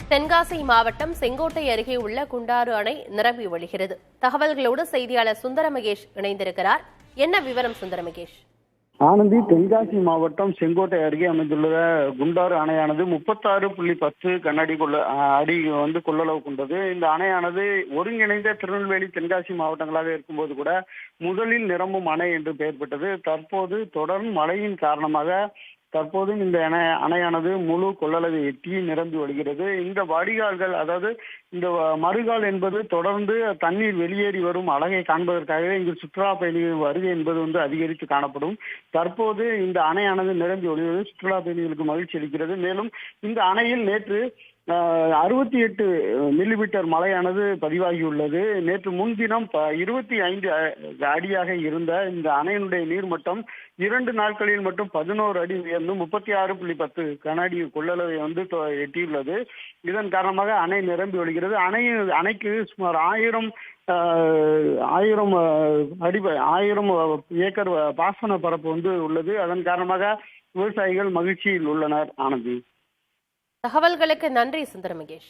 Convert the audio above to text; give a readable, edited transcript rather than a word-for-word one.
தென்காசி மாவட்டம் செங்கோட்டை அருகே உள்ள குண்டாறு அணை நிரம்பி வழிகிறது. தகவல்களோடு செய்தியாளர் சுந்தர மகேஷ் இணைந்திருக்கிறார். என்ன விவரம் சுந்தர மகேஷ்? ஆனந்தி, தென்காசி மாவட்டம் செங்கோட்டை அருகே அமைந்துள்ள குண்டாறு அணையானது 36.10 கண்ணாடி அடி கொள்ளளவு கொண்டது. இந்த அணையானது ஒருங்கிணைந்த திருநெல்வேலி தென்காசி மாவட்டங்களாக இருக்கும்போது கூட முதலில் நிரம்பும் அணை என்று பெயர் பெற்றது. தற்போது தொடரும் மழையின் காரணமாக தற்போதும் இந்த அணையானது முழு கொள்ளளவை எட்டி நிரம்பி வருகிறது. இந்த வடிகால்கள், அதாவது இந்த மறுகால் என்பது தொடர்ந்து தண்ணீர் வெளியேறி வரும் அழகை காண்பதற்காகவே இங்கு சுற்றுலா பயணிகள் வருகை என்பது அதிகரித்து காணப்படும். தற்போது இந்த அணையானது நிரம்பி ஒழிவது சுற்றுலா பயணிகளுக்கு மகிழ்ச்சி அளிக்கிறது. மேலும் இந்த அணையில் நேற்று 68 மில்லிமீட்டர் மழையானது பதிவாகியுள்ளது. நேற்று முன்தினம் 25 அடியாக இருந்த இந்த அணையினுடைய நீர்மட்டம் 2 நாட்களில் மட்டும் 11 அடி உயர்ந்து 36.10 கனஅடி கொள்ளளவை எட்டியுள்ளது. இதன் காரணமாக அணை நிரம்பி வருகிறது. அணைக்கு சுமார் 1000 ஏக்கர் பாசன பரப்பு உள்ளது. அதன் காரணமாக விவசாயிகள் மகிழ்ச்சியில் உள்ளனர். ஆனந்தி, தகவல்களுக்கு நன்றி சுந்தர மகேஷ்.